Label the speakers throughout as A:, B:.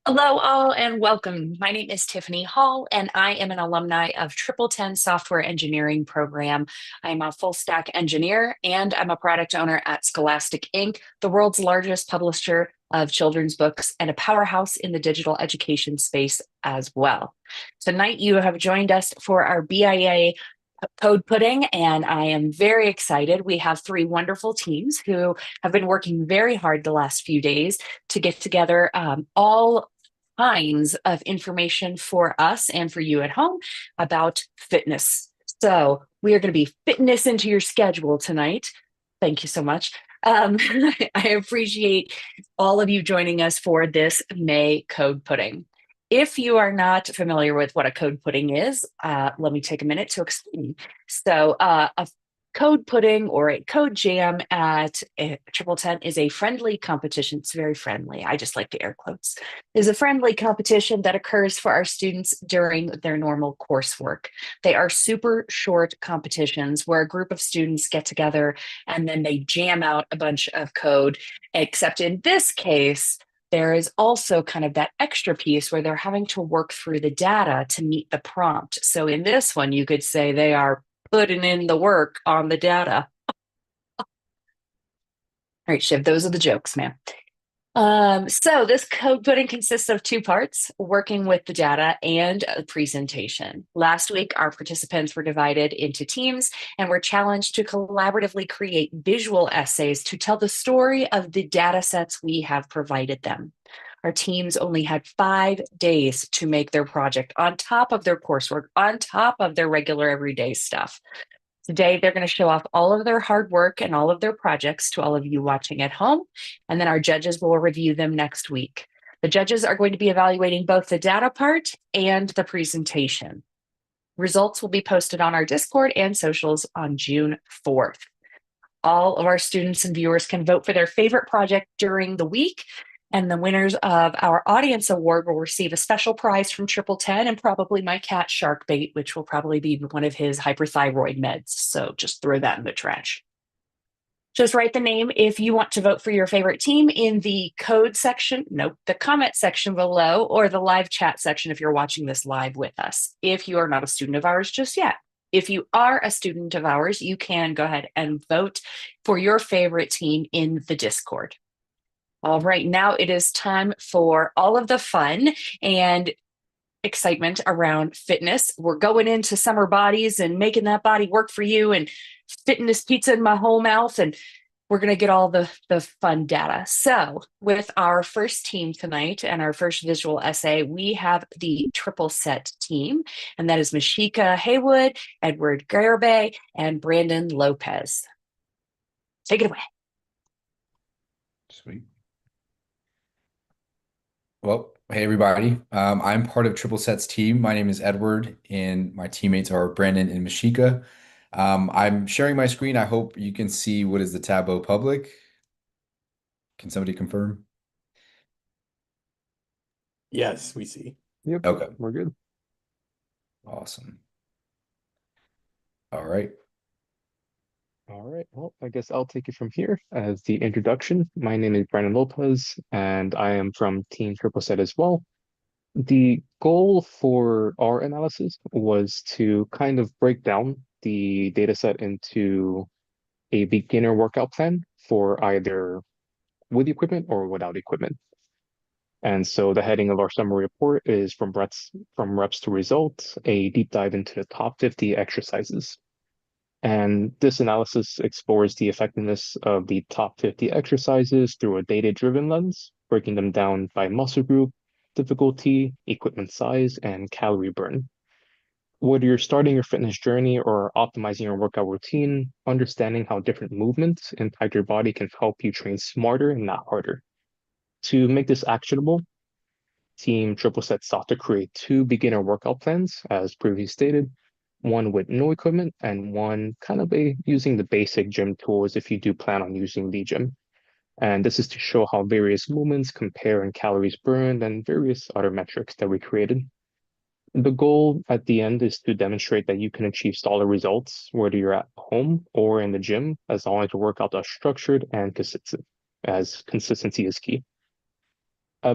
A: Hello, all, and welcome. My name is Tiffany Hall, and I am an alumni of TripleTen Software Engineering Program. I'm a full stack engineer, and I'm a product owner at Scholastic Inc., the world's largest publisher of children's books and a powerhouse in the digital education space as well. Tonight, you have joined us for our BIA Code Pudding, and I am very excited. We have three wonderful teams who have been working very hard the last few days to get together all kinds of information for us and for you at home about fitness. So we are going to be fitting this into your schedule tonight. Thank you so much. I appreciate all of you joining us for this May Code Pudding. If you are not familiar with what a code pudding is, let me take a minute to explain. A code pudding or a code jam at TripleTen is a friendly competition. It's very friendly. I just like the air quotes. Is a friendly competition that occurs for our students during their normal coursework. They are super short competitions where a group of students get together and then they jam out a bunch of code, except in this case, there is also kind of that extra piece where they're having to work through the data to meet the prompt. So in this one, you could say they are putting in the work on the data. All right, Shiv, those are the jokes, man. So this code pudding consists of two parts, working with the data and a presentation. Last week, our participants were divided into teams and were challenged to collaboratively create visual essays to tell the story of the data sets we have provided them. Our teams only had 5 days to make their project on top of their coursework, on top of their regular everyday stuff. Today, they're going to show off all of their hard work and all of their projects to all of you watching at home, and then our judges will review them next week. The judges are going to be evaluating both the data part and the presentation. Results will be posted on our Discord and socials on June 4th. All of our students and viewers can vote for their favorite project during the week. And the winners of our audience award will receive a special prize from TripleTen and probably my cat Shark Bait, which will probably be one of his hyperthyroid meds. So just throw that in the trash. Just write the name if you want to vote for your favorite team in the code section, nope, the comment section below, or the live chat section if you're watching this live with us, if you are not a student of ours just yet. If you are a student of ours, you can go ahead and vote for your favorite team in the Discord. All right, now it is time for all of the fun and excitement around fitness. We're going into summer bodies and making that body work for you and fitting this pizza in my whole mouth. And we're going to get all the fun data. So with our first team tonight and our first visual essay, we have the triple set team, and that is Mashika Haywood, Edward Garibay, and Brandon Lopez. Take it away.
B: Sweet. Well, hey everybody. I'm part of Triple Set's team. My name is Edward, and my teammates are Brandon and Mashika. I'm sharing my screen. I hope you can see what is the Tableau public. Can somebody confirm?
C: Yes, we see.
D: Yep.
B: Okay,
D: We're good.
B: awesome. All right.
D: All right. Well, I guess I'll take it from here as the introduction. My name is Brandon Lopez, and I am from Team Triple Set as well. The goal for our analysis was to kind of break down the data set into a beginner workout plan for either with equipment or without equipment. And so the heading of our summary report is from reps to results, a deep dive into the top 50 exercises. And this analysis explores the effectiveness of the top 50 exercises through a data-driven lens, breaking them down by muscle group, difficulty, equipment size, and calorie burn. Whether you're starting your fitness journey or optimizing your workout routine, understanding how different movements impact your body can help you train smarter and not harder. To make this actionable, Team Triple Set sought to create two beginner workout plans, as previously stated, one with no equipment and one kind of using the basic gym tools if you do plan on using the gym. And this is to show how various movements compare in calories burned and various other metrics that we created. The goal at the end is to demonstrate that you can achieve solid results, whether you're at home or in the gym, as long as your workouts are structured and consistent, as consistency is key.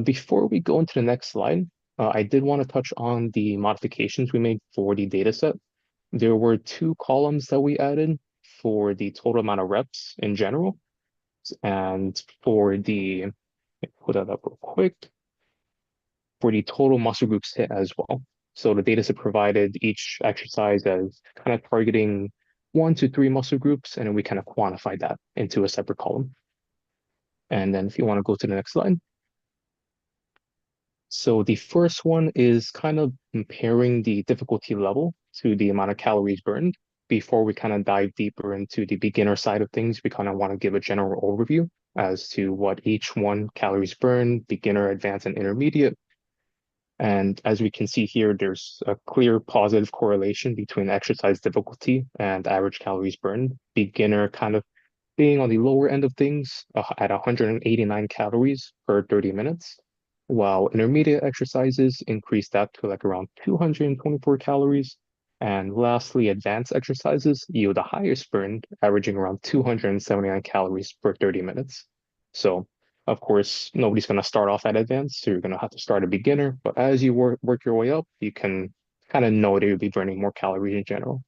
D: Before we go into the next slide, I did want to touch on the modifications we made for the data set. There were two columns that we added for the total amount of reps in general, and for the, put that up real quick, for the total muscle groups hit as well. So the data set provided each exercise as kind of targeting 1 to 3 muscle groups, and then we kind of quantified that into a separate column. And then if you want to go to the next slide. So the first one is kind of comparing the difficulty level to the amount of calories burned. Before we kind of dive deeper into the beginner side of things, we kind of want to give a general overview as to what each one calories burned, beginner, advanced, and intermediate. And as we can see here, there's a clear positive correlation between exercise difficulty and average calories burned. Beginner kind of being on the lower end of things at 189 calories per 30 minutes, while intermediate exercises increase that to like around 224 calories. And lastly, advanced exercises yield the highest burn, averaging around 279 calories per 30 minutes. So, of course, nobody's going to start off at advanced, so you're going to have to start a beginner. But as you work your way up, you can kind of know that you'll be burning more calories in general.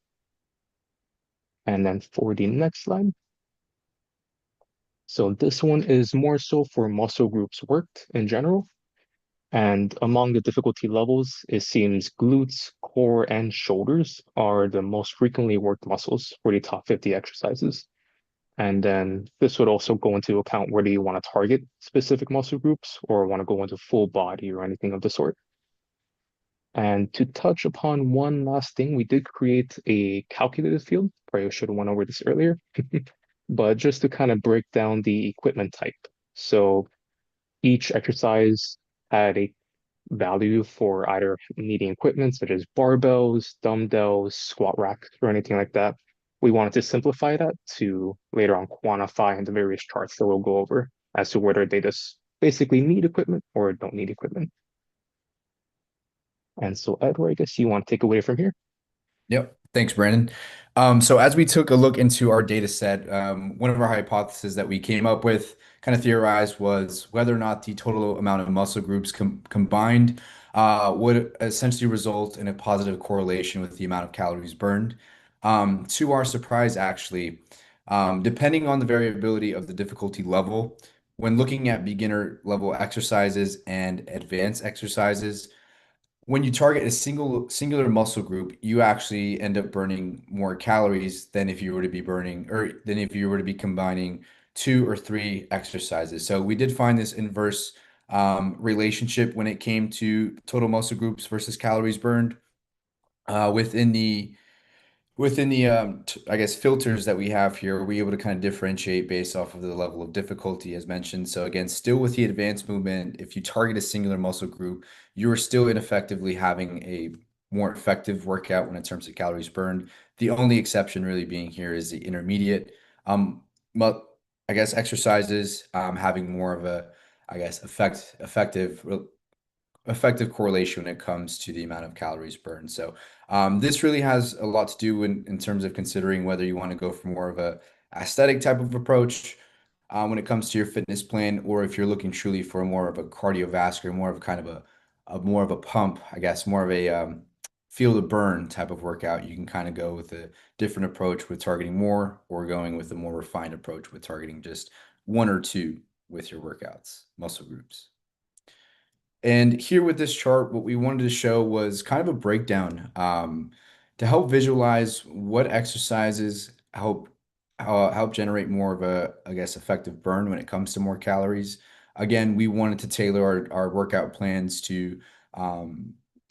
D: And then for the next slide. So this one is more so for muscle groups worked in general. And among the difficulty levels, it seems glutes, core, and shoulders are the most frequently worked muscles for the top 50 exercises. And then this would also go into account whether you want to target specific muscle groups or want to go into full body or anything of the sort. And to touch upon one last thing, we did create a calculated field. Probably should have went over this earlier, but just to kind of break down the equipment type. So each exercise had a value for either needing equipment such as barbells, dumbbells, squat racks, or anything like that. We wanted to simplify that to later on quantify in the various charts that we'll go over as to whether they just basically need equipment or don't need equipment. And so, Edward, I guess you want to take away from here?
B: Yep. Thanks, Brandon. So as we took a look into our data set, one of our hypotheses that we came up with, kind of theorized, was whether or not the total amount of muscle groups combined would essentially result in a positive correlation with the amount of calories burned. To our surprise, actually, depending on the variability of the difficulty level, when looking at beginner level exercises and advanced exercises, when you target a singular muscle group, you actually end up burning more calories than if you were to be burning or than if you were to be combining 2 or 3 exercises. So we did find this inverse relationship when it came to total muscle groups versus calories burned within the I guess filters that we have here, we're able to kind of differentiate based off of the level of difficulty as mentioned. So again, still with the advanced movement, if you target a singular muscle group, you are still ineffectively having a more effective workout when in terms of calories burned. The only exception really being here is the intermediate, but I guess exercises having more of a, I guess, effective correlation when it comes to the amount of calories burned. So this really has a lot to do in terms of considering whether you want to go for more of a aesthetic type of approach when it comes to your fitness plan, or if you're looking truly for more of a cardiovascular, more of a kind of a more of a pump, I guess, more of a feel the burn type of workout. You can kind of go with a different approach with targeting more, or going with a more refined approach with targeting just 1 or 2 with your workouts, muscle groups. And here with this chart, what we wanted to show was kind of a breakdown to help visualize what exercises help generate more of a, I guess, effective burn when it comes to more calories. Again, we wanted to tailor our workout plans to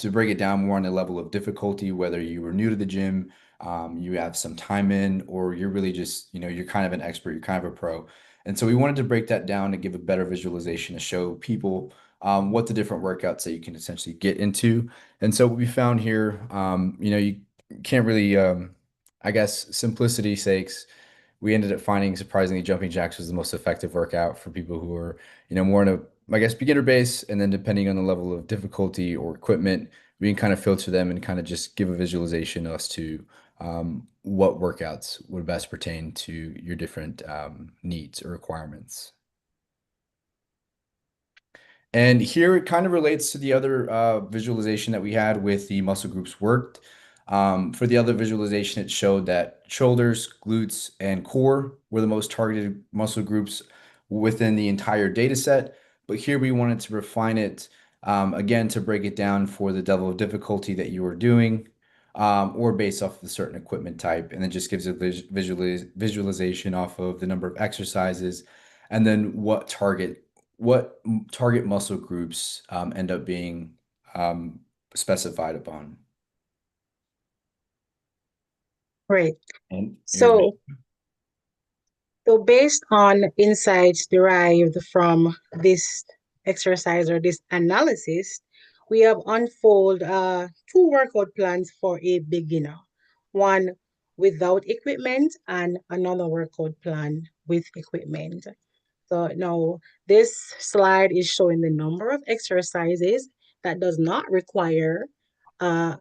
B: break it down more on the level of difficulty, whether you were new to the gym, you have some time in, or you're really just, you're kind of an expert, you're kind of a pro. And so we wanted to break that down to give a better visualization to show people what the different workouts that you can essentially get into. And so what we found here, you can't really, I guess, simplicity sakes, we ended up finding surprisingly jumping jacks was the most effective workout for people who are, more in a, I guess, beginner base. And then depending on the level of difficulty or equipment, we can kind of filter them and kind of just give a visualization as to what workouts would best pertain to your different needs or requirements. And here it kind of relates to the other visualization that we had with the muscle groups worked. For the other visualization, it showed that shoulders, glutes, and core were the most targeted muscle groups within the entire data set. But here we wanted to refine it again to break it down for the level of difficulty that you were doing, or based off of a certain equipment type, and then just gives a visualization off of the number of exercises, and then what target muscle groups end up being specified upon.
E: Great.
B: And here's me.
E: So based on insights derived from this exercise or this analysis, we have unfold two workout plans for a beginner, one without equipment and another workout plan with equipment. So now this slide is showing the number of exercises that does not require uh,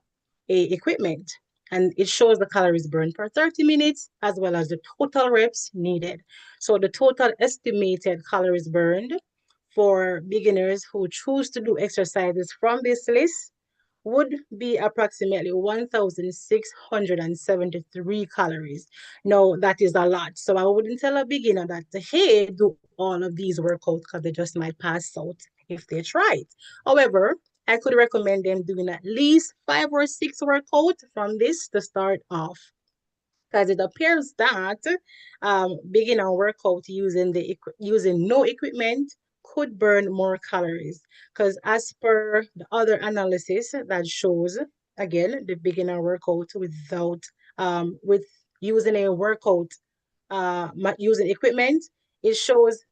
E: equipment. And it shows the calories burned per 30 minutes as well as the total reps needed. So the total estimated calories burned for beginners who choose to do exercises from this list would be approximately 1,673 calories. Now, that is a lot. So I wouldn't tell a beginner that, hey, do all of these workouts because they just might pass out if they try it. However, I could recommend them doing at least 5 or 6 workouts from this to start off, because it appears that beginner workout using no equipment could burn more calories. Because as per the other analysis that shows, again, the beginner workout with using a workout using equipment, it shows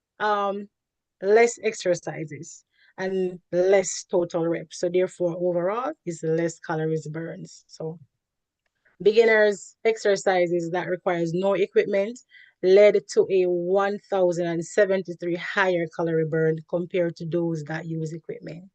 E: less exercises and less total reps. So therefore, overall, is less calories burns. So beginners exercises that requires no equipment led to a 1,073 higher calorie burn compared to those that use equipment.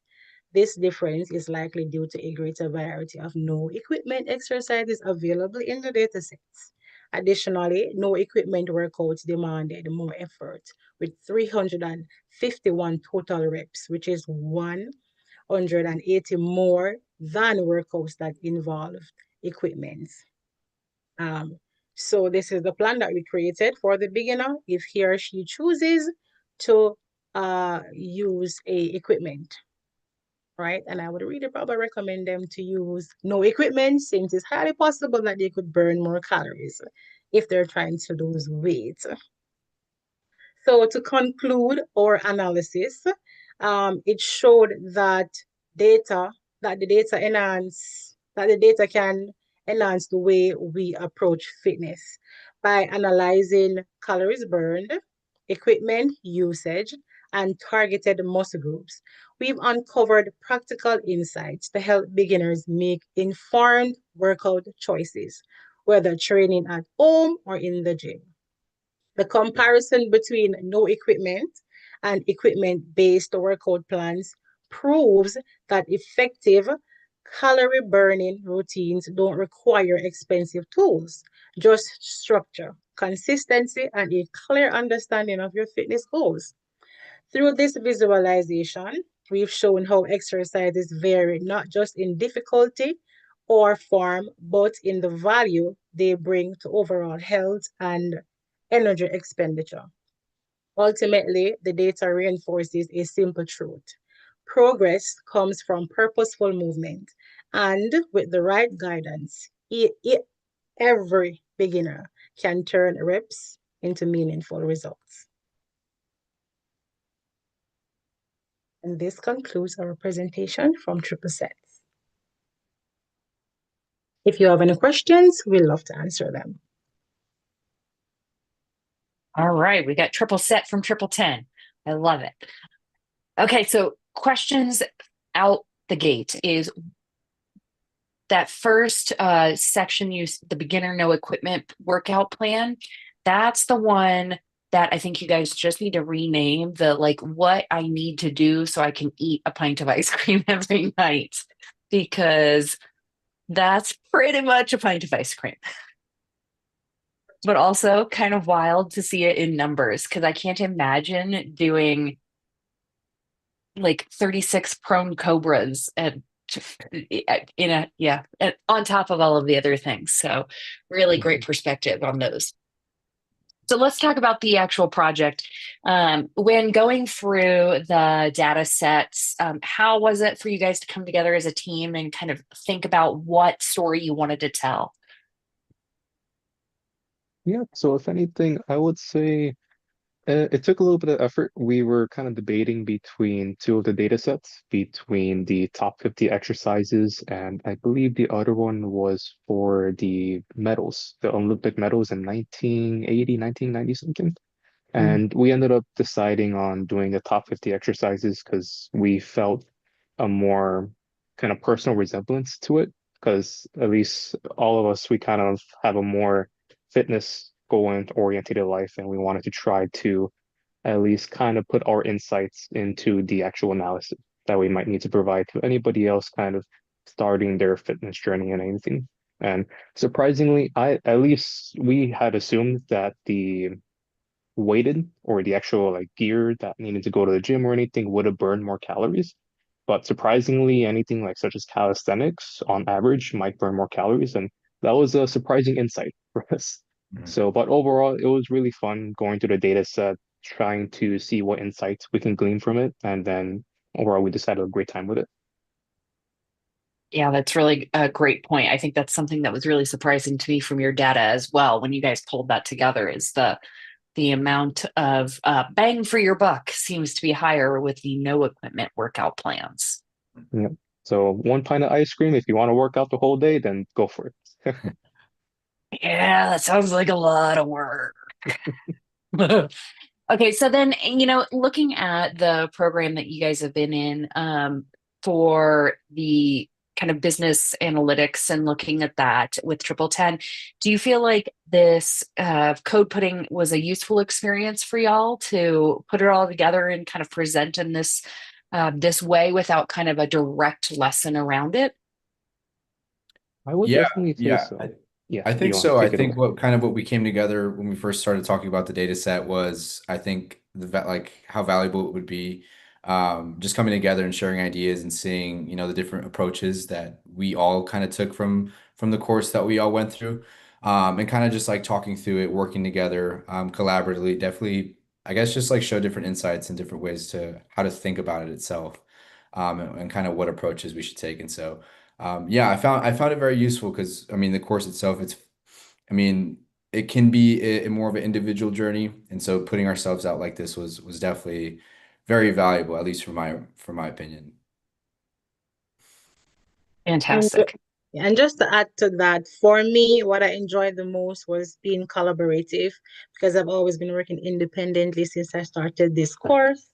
E: This difference is likely due to a greater variety of no equipment exercises available in the datasets. Additionally, no equipment workouts demanded more effort, with 351 total reps, which is 180 more than workouts that involved equipment. So this is the plan that we created for the beginner if he or she chooses to use a equipment, right? And I would really probably recommend them to use no equipment, since it's highly possible that they could burn more calories if they're trying to lose weight. So to conclude our analysis, it showed that data that the data can enhance the way we approach fitness by analyzing calories burned, equipment usage, and targeted muscle groups. We've uncovered practical insights to help beginners make informed workout choices, whether training at home or in the gym. The comparison between no equipment and equipment-based workout plans proves that effective calorie burning routines don't require expensive tools, just structure, consistency, and a clear understanding of your fitness goals. Through this visualization, we've shown how exercises vary not just in difficulty or form, but in the value they bring to overall health and energy expenditure. Ultimately, the data reinforces a simple truth. Progress comes from purposeful movement, and with the right guidance, every beginner can turn reps into meaningful results. And this concludes our presentation from TripleSets. If you have any questions, we'd love to answer them.
A: All right, we got triple set from TripleTen. I love it. Okay, so questions out the gate is that first section, the beginner no equipment workout plan. That's the one that I think you guys just need to rename the what I need to do so I can eat a pint of ice cream every night, because that's pretty much a pint of ice cream. But also kind of wild to see it in numbers, because I can't imagine doing like 36 prone cobras and and on top of all of the other things. So really great perspective on those. So let's talk about the actual project. When going through the data sets, how was it for you guys to come together as a team and kind of think about what story you wanted to tell?
D: Yeah, so if anything, I would say it took a little bit of effort. We were kind of debating between two of the data sets, between the top 50 exercises, and I believe the other one was for the medals, the Olympic medals in 1980, 1990 something. And we ended up deciding on doing the top 50 exercises because we felt a more kind of personal resemblance to it. Because at least all of us, we kind of have a more fitness goal oriented life, and we wanted to try to at least kind of put our insights into the actual analysis that we might need to provide to anybody else kind of starting their fitness journey and anything. And surprisingly, I at least we had assumed that the weighted or the actual like gear that needed to go to the gym or anything would have burned more calories. But surprisingly, anything like such as calisthenics on average might burn more calories. And that was a surprising insight for us.
B: Mhm.
D: So, but overall, it was really fun going through the data set, trying to see what insights we can glean from it. And then overall, we decided a great time with it.
A: Yeah, that's really a great point. I think that's something that was really surprising to me from your data as well when you guys pulled that together is the amount of bang for your buck seems to be higher with the no equipment workout plans.
D: Yeah. So one pint of ice cream, if you want to work out the whole day, then go for it.
A: Yeah, that sounds like a lot of work. Okay, so then, looking at the program that you guys have been in for the kind of business analytics and looking at that with TripleTen, do you feel like this code pudding was a useful experience for y'all to put it all together and kind of present in this way without kind of a direct lesson around it?
D: I would
B: Yeah,
D: definitely say
B: yeah.
D: so. Yeah,
B: I think
D: you want
B: so.
D: to
B: I
D: take it
B: think
D: away.
B: what we came together when we first started talking about the data set was I think like how valuable it would be just coming together and sharing ideas and seeing, the different approaches that we all kind of took from the course that we all went through. And kind of just like talking through it, working together collaboratively, definitely, I guess just like show different insights and different ways to how to think about it itself, and kind of what approaches we should take. And so yeah, I found it very useful because I mean the course itself, I mean it can be a more of an individual journey, and so putting ourselves out like this was definitely very valuable, at least for my opinion.
E: And
A: Fantastic.
E: and just to add to that, for me, what I enjoyed the most was being collaborative because I've always been working independently since I started this course.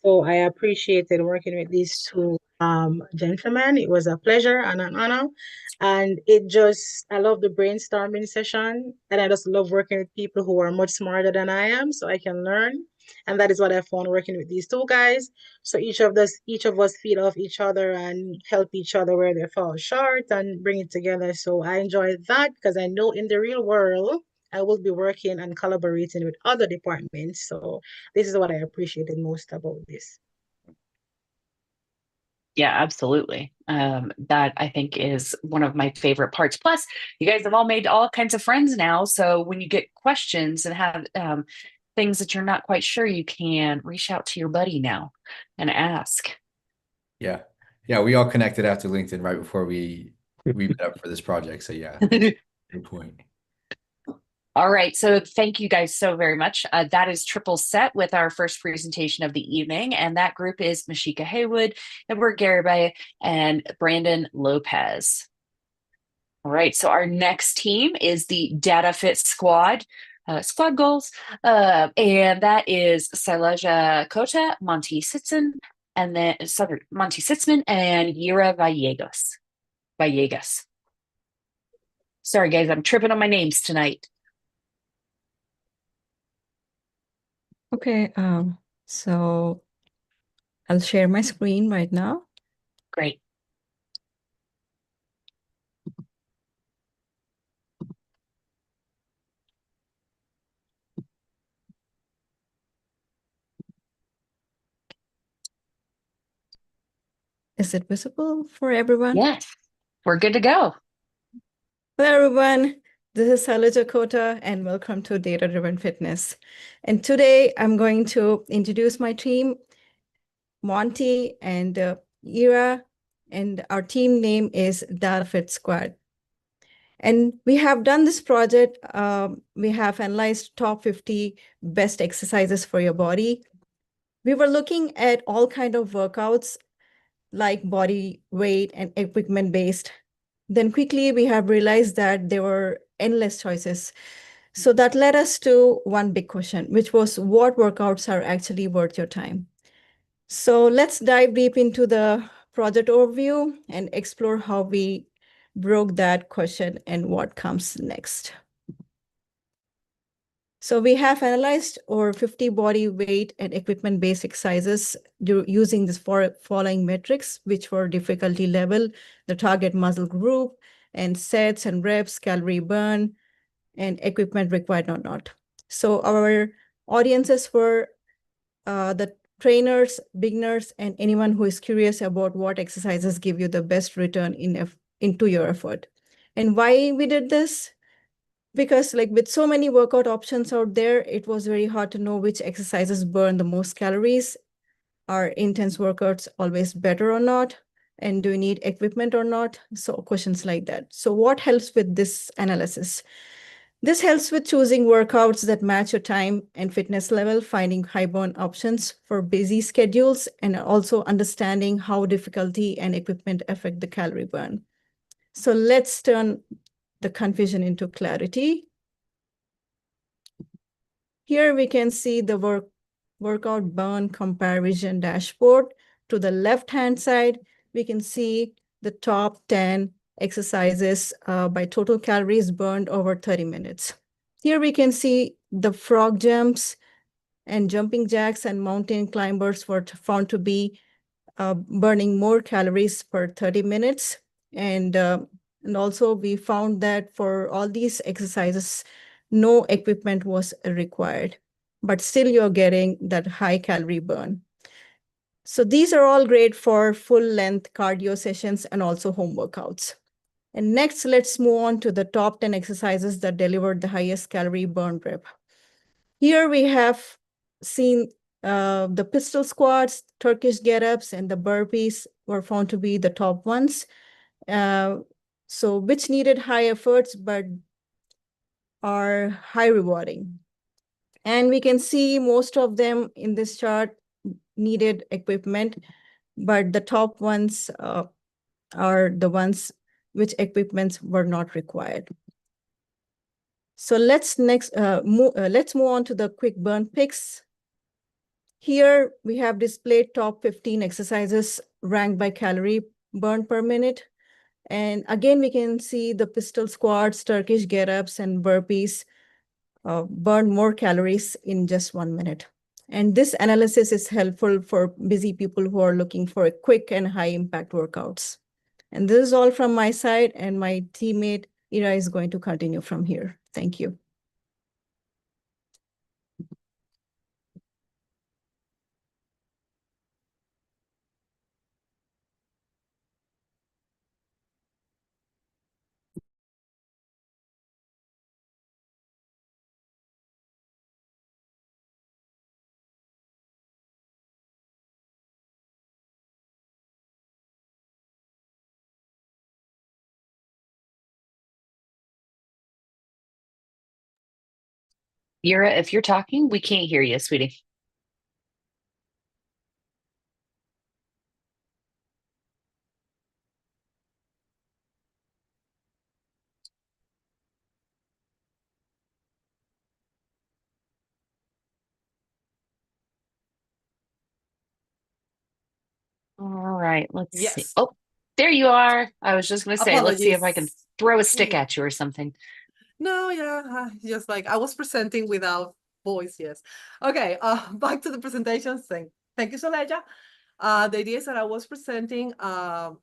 E: So I appreciated working with these two gentlemen. It was a pleasure and an honor. And I love the brainstorming session. And I just love working with people who are much smarter than I am so I can learn. And that is what I found working with these two guys. So each of us feed off each other and help each other where they fall short and bring it together. So I enjoy that because I know in the real world I will be working and collaborating with other departments. So this is what I appreciated most about this.
A: Yeah, absolutely. That I think is one of my favorite parts. Plus, you guys have all made all kinds of friends now. So when you get questions and have things that you're not quite sure, you can reach out to your buddy now and ask.
B: Yeah. Yeah, we all connected after LinkedIn right before we met up for this project. So yeah, that's a good point.
A: All right. So thank you guys so very much. That is triple set with our first presentation of the evening. And that group is Mashika Haywood, Edward Garibay, and Brandon Lopez. All right. So our next team is the Data Fit Squad. Squad goals. And that is Sailaja Kota, Monty Sitson, and then sorry, Monty Sitzman and Yira Villegas. Sorry, guys, I'm tripping on my names tonight.
F: Okay, so I'll share my screen right now.
A: Great.
F: Is it visible for everyone?
A: Yes, we're good to go.
F: Hello, everyone. This is Saloja Kota, and welcome to Data Driven Fitness. And today I'm going to introduce my team, Monty and Ira, and our team name is Data Fit Squad. And we have done this project. We have analyzed top 50 best exercises for your body. We were looking at all kinds of workouts like body weight and equipment based. Then quickly we have realized that there were endless choices. So that led us to one big question, which was what workouts are actually worth your time? So let's dive deep into the project overview and explore how we broke that question and what comes next. So we have analyzed over 50 body weight and equipment-based exercises using this following metrics, which were difficulty level, the target muscle group, and sets and reps, calorie burn, and equipment required or not. So our audiences were the trainers, beginners, and anyone who is curious about what exercises give you the best return into your effort. And why we did this? Because like with so many workout options out there, it was very hard to know which exercises burn the most calories. Are intense workouts always better or not? And do you need equipment or not? So questions like that. So what helps with this analysis? This helps with choosing workouts that match your time and fitness level, finding high burn options for busy schedules, and also understanding how difficulty and equipment affect the calorie burn. So let's turn the confusion into clarity. Here we can see the workout burn comparison dashboard. To the left-hand side, we can see the top 10 exercises by total calories burned over 30 minutes. Here we can see the frog jumps and jumping jacks and mountain climbers were found to be burning more calories per 30 minutes. And also we found that for all these exercises, no equipment was required, but still you're getting that high calorie burn. So these are all great for full length cardio sessions and also home workouts. And next, let's move on to the top 10 exercises that delivered the highest calorie burn rep. Here we have seen the pistol squats, Turkish get-ups, and the burpees were found to be the top ones. So which needed high efforts, but are high rewarding. And we can see most of them in this chart needed equipment, but the top ones are the ones which equipments were not required. So let's move on to the quick burn picks. Here we have displayed top 15 exercises ranked by calorie burn per minute. And again, we can see the pistol squats, Turkish get-ups, and burpees burn more calories in just 1 minute. And this analysis is helpful for busy people who are looking for a quick and high impact workouts. And this is all from my side, and my teammate Ira is going to continue from here. Thank you.
A: Ira, if you're talking, we can't hear you, sweetie. All right, let's see.
G: Yes.
A: Oh, there you are. I was just going to say, let's see if I can
G: Apologies.
A: throw a stick
G: Yeah.
A: at you or something.
G: No, yeah, just like I was presenting without voice, yes. Okay, back to the presentation thing. Thank you, Soleja. The idea is that I was presenting a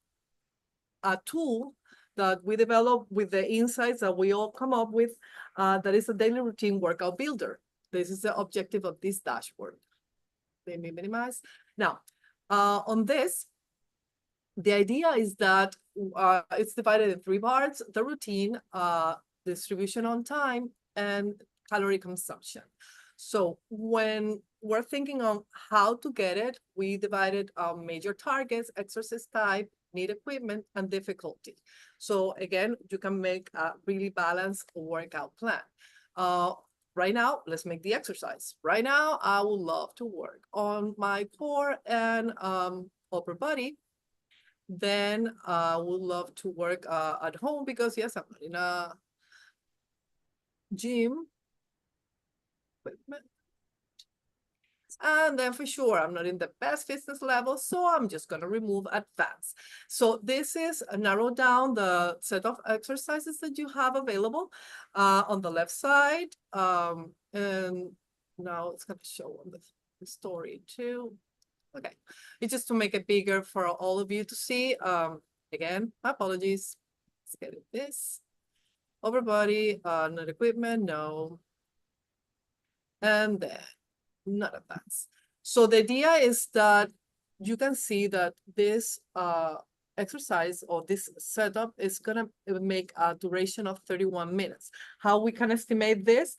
G: tool that we developed with the insights that we all come up with, that is a daily routine workout builder. This is the objective of this dashboard. Let me minimize. Now, on this, the idea is that it's divided in 3 parts: the routine, distribution on time, and calorie consumption. So when we're thinking on how to get it, we divided major targets, exercise type, need equipment, and difficulty. So again, you can make a really balanced workout plan. Right now, let's make the exercise. Right now, I would love to work on my core and upper body. Then I would love to work at home because yes, I'm not in a gym. And then for sure, I'm not in the best fitness level, so I'm just going to remove advanced. So this is narrow down the set of exercises that you have available on the left side. And now it's going to show on the story too. Okay, it's just to make it bigger for all of you to see. Again, my apologies. Let's get it this. Upper body, not equipment, no. And then not advanced. So the idea is that you can see that this exercise or this setup is gonna make a duration of 31 minutes. How we can estimate this?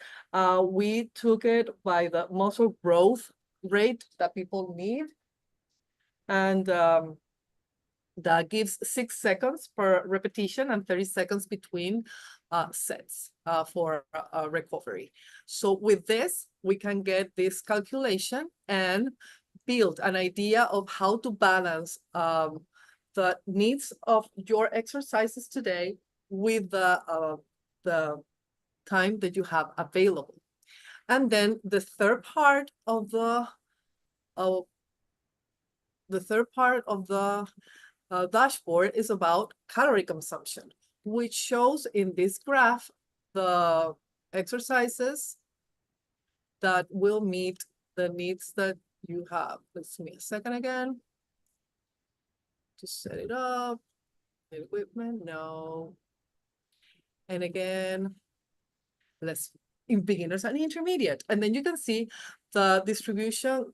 G: We took it by the muscle growth rate that people need. And that gives 6 seconds per repetition and 30 seconds between sets for recovery. So with this, we can get this calculation and build an idea of how to balance the needs of your exercises today with the time that you have available. And then the third part of the dashboard is about calorie consumption, which shows in this graph the exercises that will meet the needs that you have. Let's give me a second again to set it up. Equipment, no. And again, let's in beginners and intermediate. And then you can see the distribution.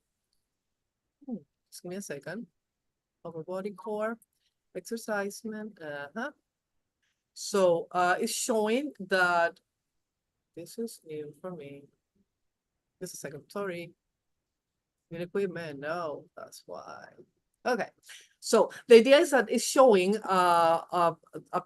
G: Just give me a second. Upper body, core, exercisement. So it's showing that this is new for me. Just a second, sorry. New equipment, no, that's why. Okay, so the idea is that it's showing a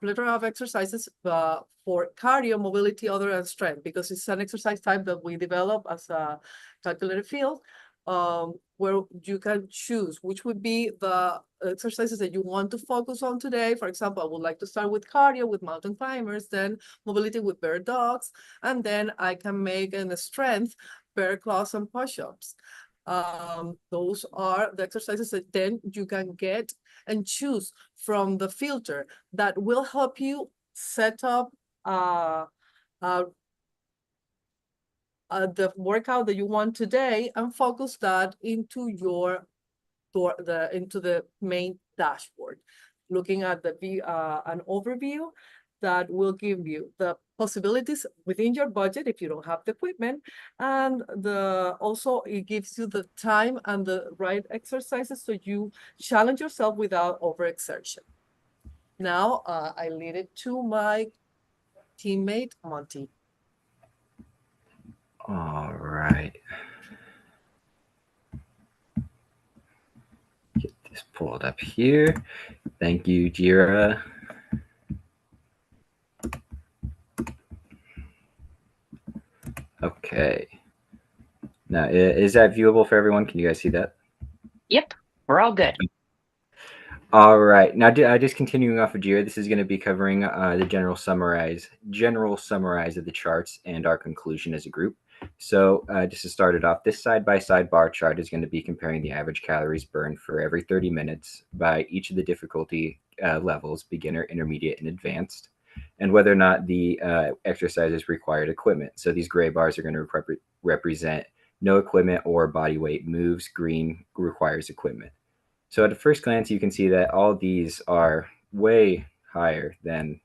G: plethora of exercises for cardio, mobility, other and strength, because it's an exercise type that we develop as a calculated field. Where you can choose which would be the exercises that you want to focus on today. For example, I would like to start with cardio with mountain climbers, then mobility with bear dogs, and then I can make in the strength bear claws and push-ups. Those are the exercises that then you can get and choose from the filter that will help you set up the workout that you want today and focus that into the main dashboard. Looking at an overview that will give you the possibilities within your budget if you don't have the equipment, and also it gives you the time and the right exercises so you challenge yourself without overexertion. Now I lead it to my teammate Monty.
H: All right. Get this pulled up here. Thank you, Jira. Okay. Now, is that viewable for everyone? Can you guys see that?
A: Yep, we're all good.
H: All right. Now, just continuing off of Jira, this is going to be covering the general summarize of the charts and our conclusion as a group. So just to start it off, this side-by-side bar chart is going to be comparing the average calories burned for every 30 minutes by each of the difficulty levels, beginner, intermediate, and advanced, and whether or not the exercises required equipment. So these gray bars are going to represent no equipment or body weight moves. Green requires equipment. So at a first glance, you can see that all these are way higher than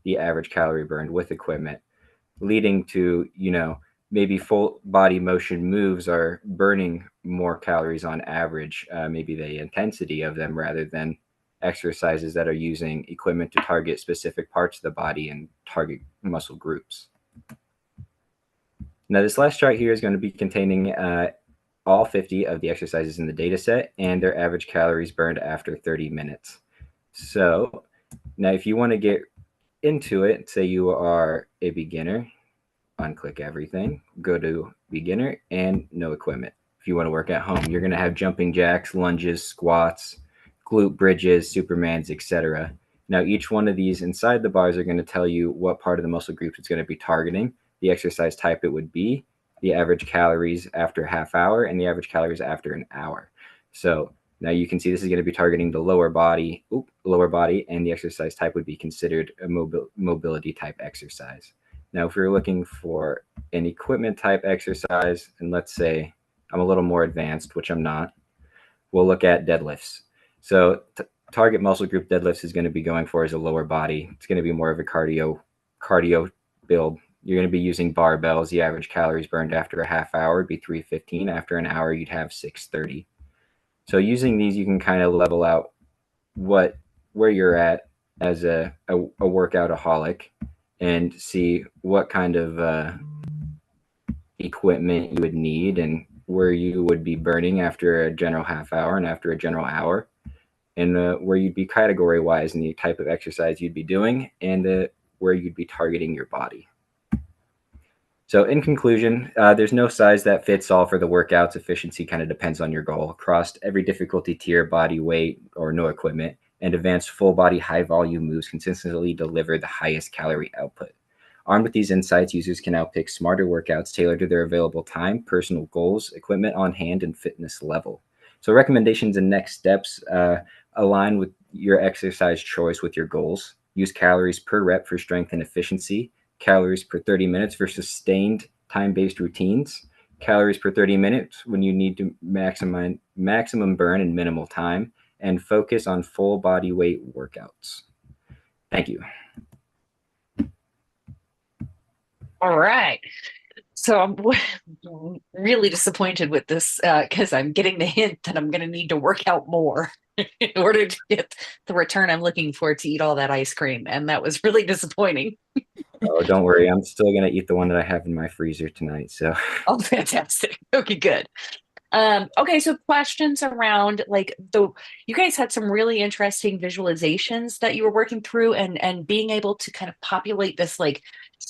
H: the average calorie burned with equipment, leading to, maybe full body motion moves are burning more calories on average, maybe the intensity of them rather than exercises that are using equipment to target specific parts of the body and target muscle groups. Now, this last chart here is going to be containing all 50 of the exercises in the data set and their average calories burned after 30 minutes. So now if you want to get into it, say you are a beginner, unclick everything, go to beginner and no equipment. If you want to work at home, you're going to have jumping jacks, lunges, squats, glute bridges, supermans, etc. Now, each one of these inside the bars are going to tell you what part of the muscle group it's going to be targeting, the exercise type it would be, the average calories after a half hour, and the average calories after an hour. So now you can see this is going to be targeting the lower body, and the exercise type would be considered a mobility type exercise. Now, if you're looking for an equipment type exercise, and let's say I'm a little more advanced, which I'm not, we'll look at deadlifts. So target muscle group deadlifts is going to be going for is a lower body. It's going to be more of a cardio build. You're going to be using barbells. The average calories burned after a half hour would be 315. After an hour, you'd have 630. So using these, you can kind of level out where you're at as a workoutaholic and see what kind of equipment you would need and where you would be burning after a general half hour and after a general hour, and where you'd be category-wise in the type of exercise you'd be doing and where you'd be targeting your body. So in conclusion, there's no size that fits all for the workouts. Efficiency kind of depends on your goal. Across every difficulty tier, body weight, or no equipment, and advanced full body high volume moves consistently deliver the highest calorie output. Armed with these insights, users can now pick smarter workouts tailored to their available time, personal goals, equipment on hand, and fitness level. So recommendations and next steps align with your exercise choice with your goals. Use calories per rep for strength and efficiency, calories per 30 minutes for sustained time-based routines, calories per 30 minutes when you need to maximum burn in minimal time, and focus on full body weight workouts. Thank you.
A: All right. So I'm really disappointed with this because I'm getting the hint that I'm going to need to work out more in order to get the return I'm looking for to eat all that ice cream. And that was really disappointing.
H: Oh, don't worry. I'm still going to eat the one that I have in my freezer tonight. So.
A: Oh, fantastic. Okay, good. Okay, so questions around you guys had some really interesting visualizations that you were working through and being able to kind of populate this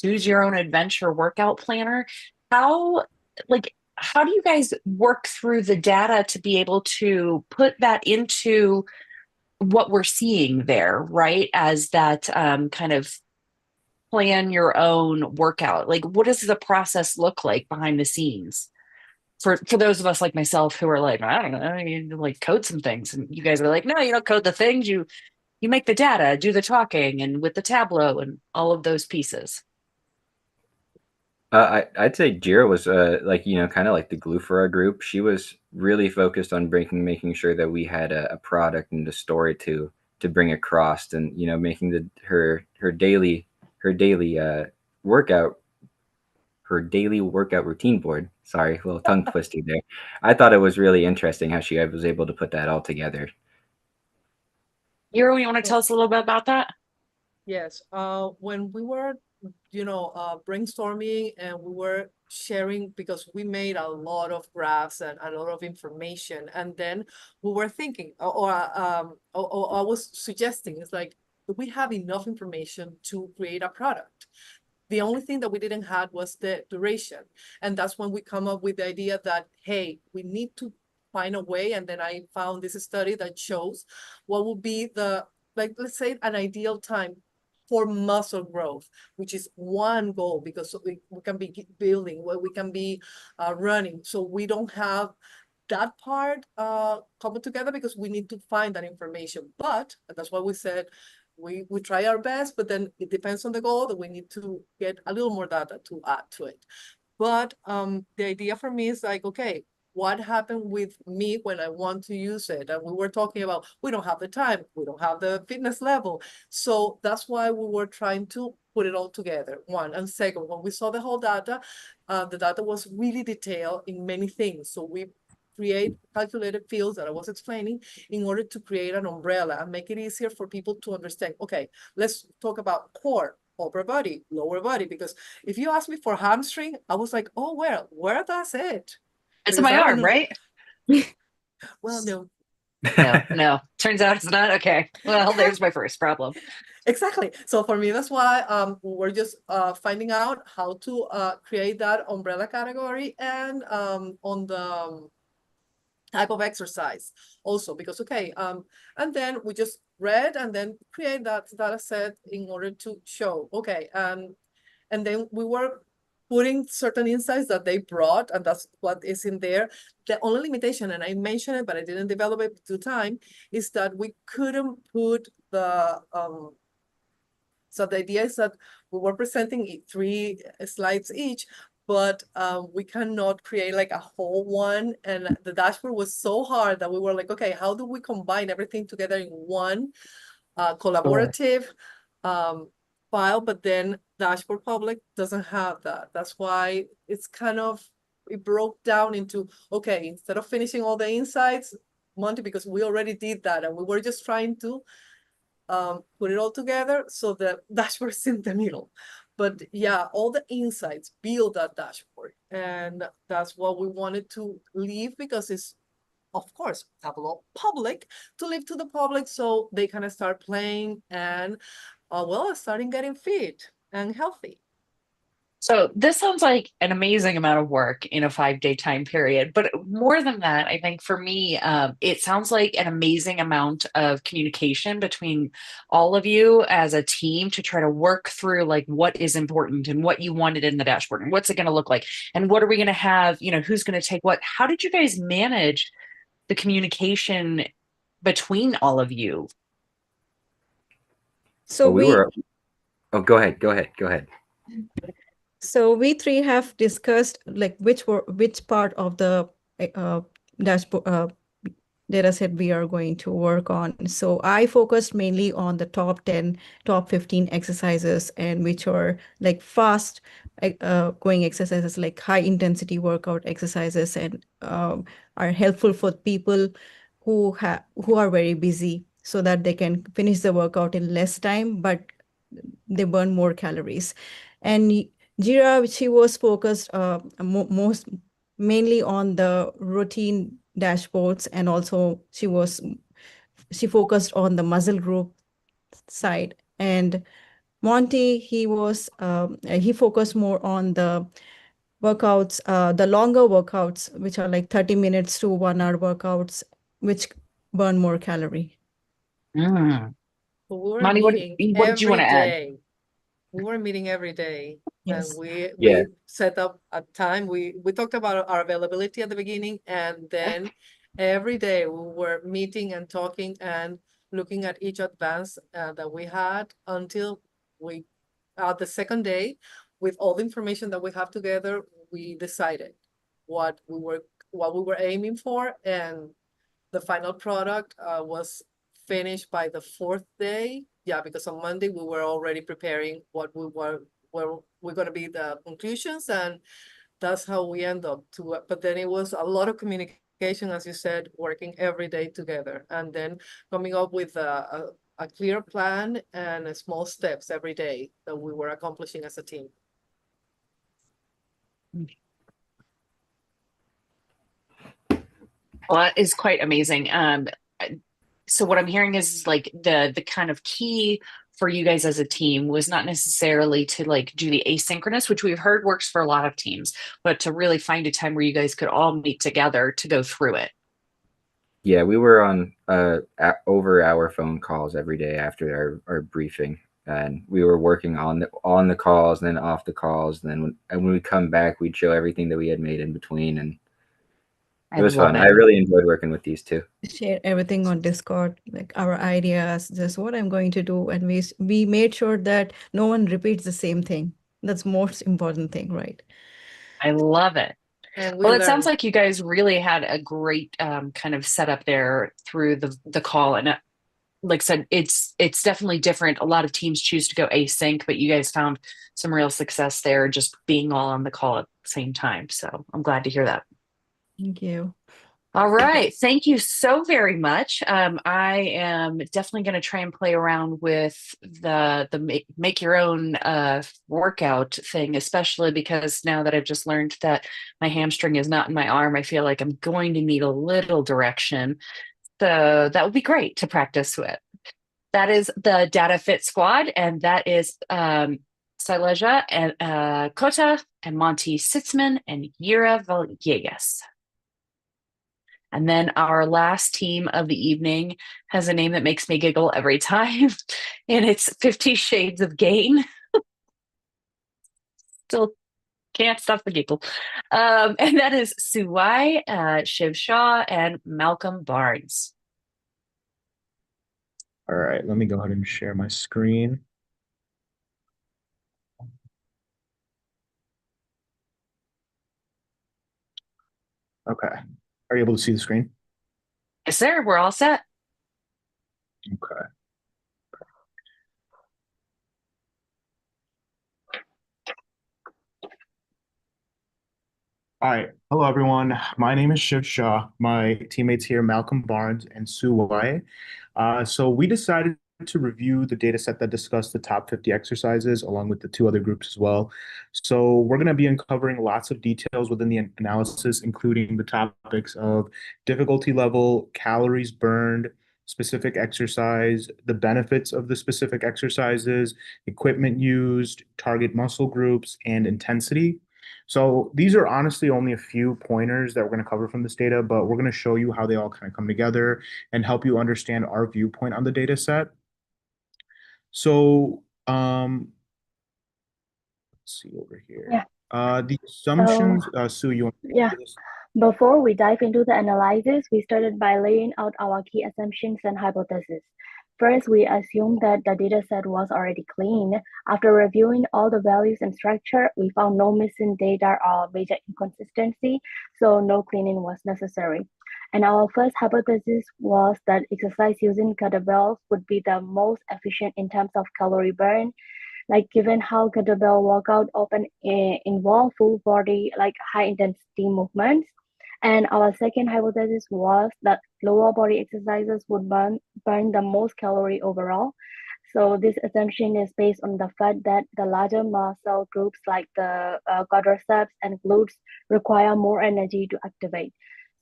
A: choose your own adventure workout planner. How do you guys work through the data to be able to put that into what we're seeing there, right? As that kind of plan your own workout. What does the process look like behind the scenes? For those of us like myself who are like, I don't know, you need to code some things, and you guys are like, no, you don't code the things, you make the data, do the talking, and with the Tableau and all of those pieces.
H: I'd say Jira was kind of like the glue for our group. She was really focused on making sure that we had a product and a story to bring across, and making her daily workout routine board. Sorry, a little tongue twisting there. I thought it was really interesting how she was able to put that all together.
A: Yuro, you want to tell us a little bit about that?
G: Yes. When we were, brainstorming and we were sharing, because we made a lot of graphs and a lot of information, and then we were thinking, or I was suggesting, it's like, do we have enough information to create a product? The only thing that we didn't have was the duration. And that's when we come up with the idea that, hey, we need to find a way. And then I found this study that shows what would be let's say an ideal time for muscle growth, which is one goal, because we can be building, we can be running. So we don't have that part coming together because we need to find that information. But that's why we said, we try our best, but then it depends on the goal that we need to get a little more data to add to it. But the idea for me is okay, what happened with me when I want to use it? And we were talking about, we don't have the time, we don't have the fitness level. So that's why we were trying to put it all together, one. And second, when we saw the whole data, the data was really detailed in many things. So we create calculated fields that I was explaining in order to create an umbrella and make it easier for people to understand. Okay, let's talk about core, upper body, lower body, because if you ask me for hamstring, I was like, oh, well, where does it?
A: It's in
G: Because
A: my
G: I don't
A: arm,
G: know.
A: right?
G: Well, no.
A: No. Turns out it's not. Okay. Well, there's my first problem.
G: Exactly. So for me, that's why we're just finding out how to create that umbrella category and on the type of exercise also, because and then we just read and then create that data set in order to show and then we were putting certain insights that they brought, and that's what is in there. The only limitation, and I mentioned it but I didn't develop it due to time, is that we couldn't put the so the idea is that we were presenting 3 slides each, but we cannot create like a whole one. And the dashboard was so hard that we were like, okay, how do we combine everything together in one collaborative file? But then Dashboard Public doesn't have that. That's why it's it broke down into, okay, instead of finishing all the insights, Monty, because we already did that and we were just trying to put it all together so the dashboard is in the middle. But yeah, all the insights build that dashboard. And that's what we wanted to leave, because it's, of course, Tableau public, to leave to the public so they kind of start playing and, starting getting fit and healthy.
A: So this sounds like an amazing amount of work in a 5-day time period. But more than that, I think for me, it sounds like an amazing amount of communication between all of you as a team to try to work through like what is important and what you wanted in the dashboard and what's it going to look like and what are we going to have, who's going to take what. How did you guys manage the communication between all of you?
F: So
H: Oh, go ahead.
F: So we 3 have discussed like which part of the dashboard data set we are going to work on. So I focused mainly on the top 10, top 15 exercises, and which are like fast going exercises, like high intensity workout exercises, and are helpful for people who are very busy, so that they can finish the workout in less time, but they burn more calories. And Jira, she was focused mainly on the routine dashboards, and also she focused on the muscle group side. And Monty, he focused more on the workouts, the longer workouts, which are like 30 minutes to 1 hour workouts, which burn more calorie.
A: Mm.
G: We were
A: Monty, what did you want to add?
G: We were meeting every day.
F: Yes.
G: And we set up a time. We talked about our availability at the beginning, and then every day we were meeting and talking and looking at each advance that we had until the second day, with all the information that we have together, we decided what we were aiming for, and the final product was finished by the 4th day. Yeah, because on Monday we were already preparing what we're going to be the conclusions, and that's how we end up to. But then it was a lot of communication, as you said, working every day together, and then coming up with a clear plan and small steps every day that we were accomplishing as a team.
A: Well, that is quite amazing. So what I'm hearing is like the kind of key for you guys as a team was not necessarily to like do the asynchronous, which we've heard works for a lot of teams, but to really find a time where you guys could all meet together to go through it.
H: Yeah, we were on over our phone calls every day after our briefing, and we were working on the calls and then off the calls, and then when we come back, we'd show everything that we had made in between, and it was fun. I really enjoyed working with these two.
F: Share everything on Discord, like our ideas, just what I'm going to do, and we made sure that no one repeats the same thing. That's most important thing, right?
A: I love it.
G: And
A: well, it sounds like you guys really had a great kind of setup there through the call. And like I said, it's definitely different. A lot of teams choose to go async, but you guys found some real success there just being all on the call at the same time. So I'm glad to hear that.
F: Thank you.
A: All right. Thank you so very much. I am definitely going to try and play around with the make your own workout thing, especially because now that I've just learned that my hamstring is not in my arm, I feel like I'm going to need a little direction. So that would be great to practice with. That is the Data Fit Squad, and that is Silesia and Kota and Monty Sitzman and Yira Villegas. And then our last team of the evening has a name that makes me giggle every time, and it's 50 Shades of Gain. Still can't stop the giggle. And that is Suwai, Shiv Shah, and Malcolm Barnes.
I: All right, let me go ahead and share my screen. Okay. Are you able to see the screen?
A: Yes, sir. We're all set.
I: Okay. All right. Hello, everyone. My name is Shiv Shah. My teammates here, Malcolm Barnes and Sue Wai. So we decided to review the data set that discussed the top 50 exercises along with the two other groups as well. So we're going to be uncovering lots of details within the analysis, including the topics of difficulty level, calories burned, specific exercise, the benefits of the specific exercises, equipment used, target muscle groups, and intensity. So these are honestly only a few pointers that we're going to cover from this data, but we're going to show you how they all kind of come together and help you understand our viewpoint on the data set. So let's see over here.
J: Yeah.
I: The assumptions, Sue, you want to
J: Yeah.
I: do this?
J: Before we dive into the analysis, we started by laying out our key assumptions and hypotheses. First, we assumed that the dataset was already clean. After reviewing all the values and structure, we found no missing data or major inconsistency, so no cleaning was necessary. And our first hypothesis was that exercise using kettlebells would be the most efficient in terms of calorie burn, like given how kettlebell workout often involve full body, like high intensity movements. And our second hypothesis was that lower body exercises would burn the most calorie overall. So this assumption is based on the fact that the larger muscle groups like the quadriceps and glutes require more energy to activate.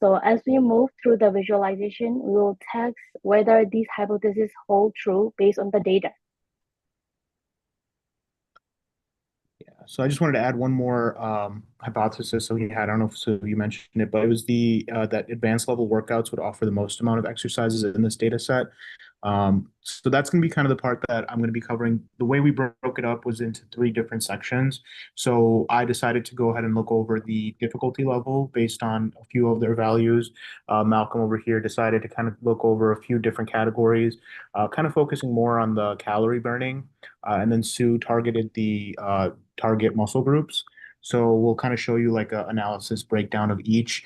J: So as we move through the visualization, we will test whether these hypotheses hold true based on the data.
I: So I just wanted to add one more hypothesis. So he had, I don't know if so you mentioned it, but it was the that advanced level workouts would offer the most amount of exercises in this data set. So that's going to be kind of the part that I'm going to be covering. The way we broke it up was into three different sections. So I decided to go ahead and look over the difficulty level based on a few of their values. Malcolm over here decided to kind of look over a few different categories, kind of focusing more on the calorie burning. And then Sue targeted the target muscle groups. So we'll kind of show you like an analysis breakdown of each.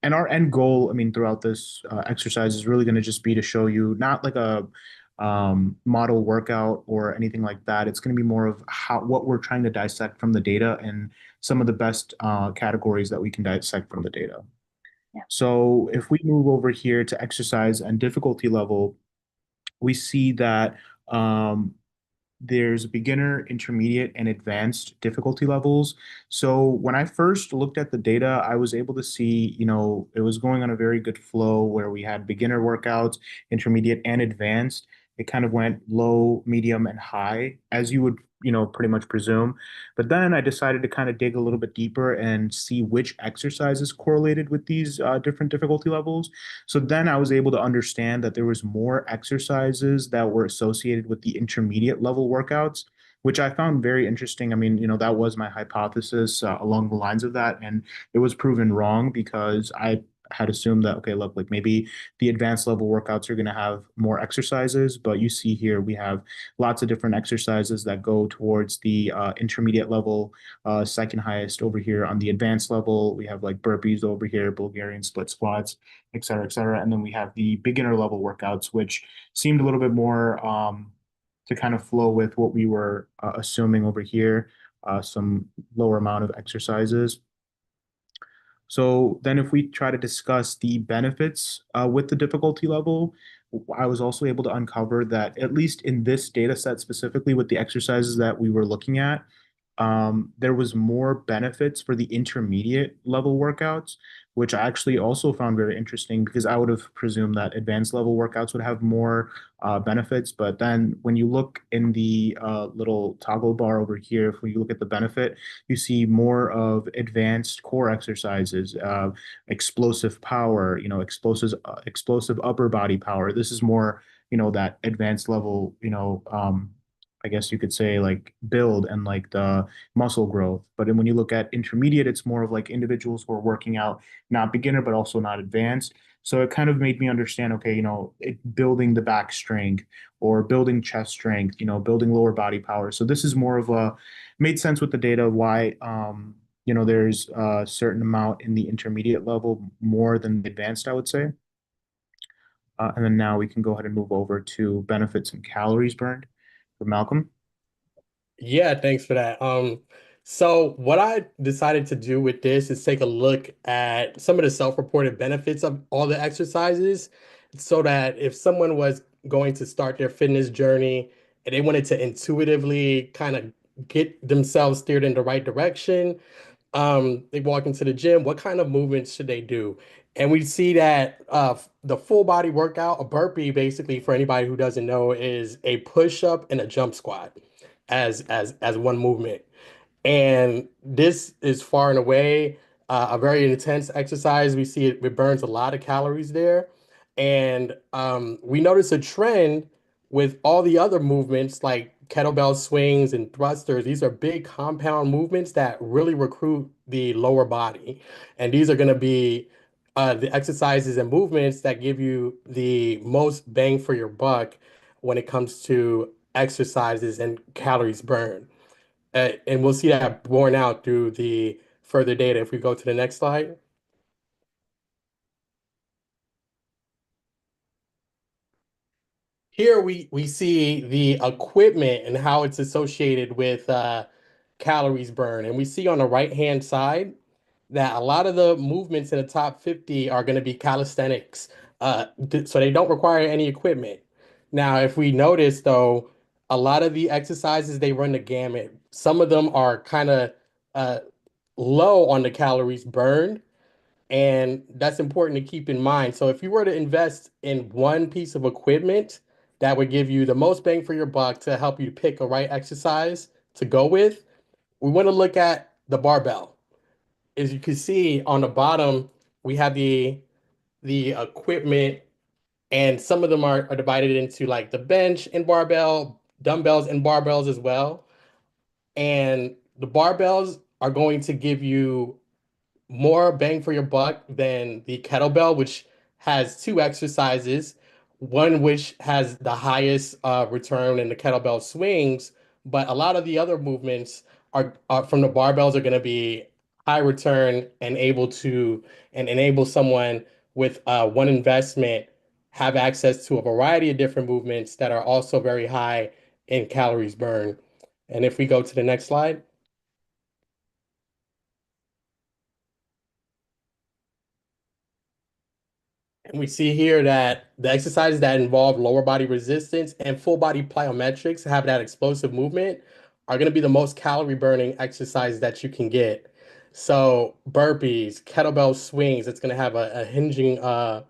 I: And our end goal, I mean, throughout this exercise is really going to just be to show you not like a model workout or anything like that. It's going to be more of what we're trying to dissect from the data and some of the best categories that we can dissect from the data.
J: Yeah.
I: So if we move over here to exercise and difficulty level, we see that there's beginner, intermediate, and advanced difficulty levels. So when I first looked at the data, I was able to see, it was going on a very good flow where we had beginner workouts, intermediate, and advanced. It kind of went low, medium, and high, as you would, pretty much presume. But then I decided to kind of dig a little bit deeper and see which exercises correlated with these different difficulty levels. So then I was able to understand that there was more exercises that were associated with the intermediate level workouts, which I found very interesting. I mean, that was my hypothesis along the lines of that, and it was proven wrong because I had assumed that, okay, look, like maybe the advanced level workouts are going to have more exercises, but you see here we have lots of different exercises that go towards the intermediate level, second highest over here on the advanced level. We have like burpees over here, Bulgarian split squats, et cetera, et cetera. And then we have the beginner level workouts, which seemed a little bit more to kind of flow with what we were assuming over here, some lower amount of exercises. So then if we try to discuss the benefits with the difficulty level, I was also able to uncover that at least in this data set specifically with the exercises that we were looking at, there was more benefits for the intermediate level workouts, which I actually also found very interesting because I would have presumed that advanced level workouts would have more benefits. But then when you look in the little toggle bar over here, if we look at the benefit, you see more of advanced core exercises, explosive power, explosive upper body power. This is more, that advanced level, I guess you could say like build and like the muscle growth. But then when you look at intermediate, it's more of like individuals who are working out, not beginner, but also not advanced. So it kind of made me understand, okay, building the back strength or building chest strength, building lower body power. So this is more of made sense with the data why, there's a certain amount in the intermediate level more than the advanced, I would say. And then now we can go ahead and move over to benefits and calories burned for Malcolm.
C: Yeah, thanks for that. So what I decided to do with this is take a look at some of the self-reported benefits of all the exercises so that if someone was going to start their fitness journey and they wanted to intuitively kind of get themselves steered in the right direction, they walk into the gym, what kind of movements should they do? And we see that the full body workout, a burpee, basically, for anybody who doesn't know, is a push-up and a jump squat as one movement. And this is far and away a very intense exercise. We see it burns a lot of calories there. And we notice a trend with all the other movements like kettlebell swings and thrusters. These are big compound movements that really recruit the lower body. And these are going to be the exercises and movements that give you the most bang for your buck when it comes to exercises and calories burned. And we'll see that borne out through the further data if we go to the next slide. Here we see the equipment and how it's associated with calories burned. And we see on the right-hand side that a lot of the movements in the top 50 are going to be calisthenics. So they don't require any equipment. Now, if we notice, though, a lot of the exercises, they run the gamut. Some of them are kind of uh, low on the calories burned, and that's important to keep in mind. So if you were to invest in one piece of equipment that would give you the most bang for your buck to help you pick a right exercise to go with, we want to look at the barbell. As you can see on the bottom, we have the equipment, and some of them are divided into like the bench and barbell, dumbbells and barbells as well. And the barbells are going to give you more bang for your buck than the kettlebell, which has two exercises, one which has the highest return in the kettlebell swings, but a lot of the other movements are from the barbells are going to be high return and able to and enable someone with one investment have access to a variety of different movements that are also very high in calories burned. And if we go to the next slide. And we see here that the exercises that involve lower body resistance and full body plyometrics have that explosive movement are going to be the most calorie burning exercise that you can get. So burpees, kettlebell swings, it's going to have a hinging a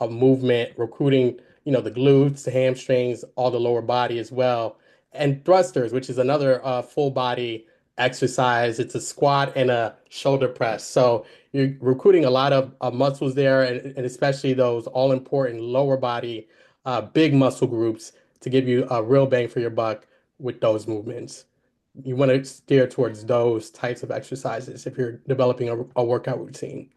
C: movement, recruiting, the glutes, the hamstrings, all the lower body as well. And thrusters, which is another full body exercise. It's a squat and a shoulder press. So you're recruiting a lot of muscles there, and especially those all important lower body, big muscle groups to give you a real bang for your buck with those movements. You want to steer towards those types of exercises if you're developing a workout routine.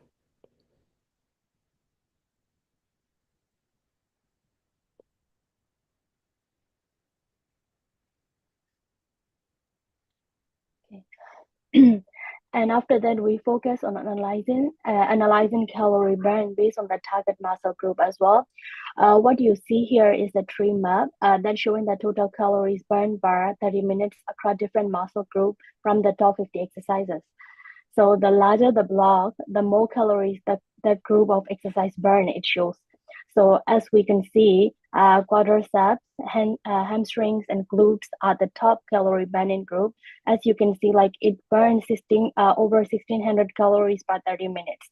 J: And after that, we focus on analyzing calorie burn based on the target muscle group as well. What you see here is the tree map that's showing the total calories burned per 30 minutes across different muscle group from the top 50 exercises. So the larger the block, the more calories that group of exercise burn it shows. So as we can see, quadriceps, hamstrings, and glutes are the top calorie burning group. As you can see, like it burns over 1600 calories per 30 minutes.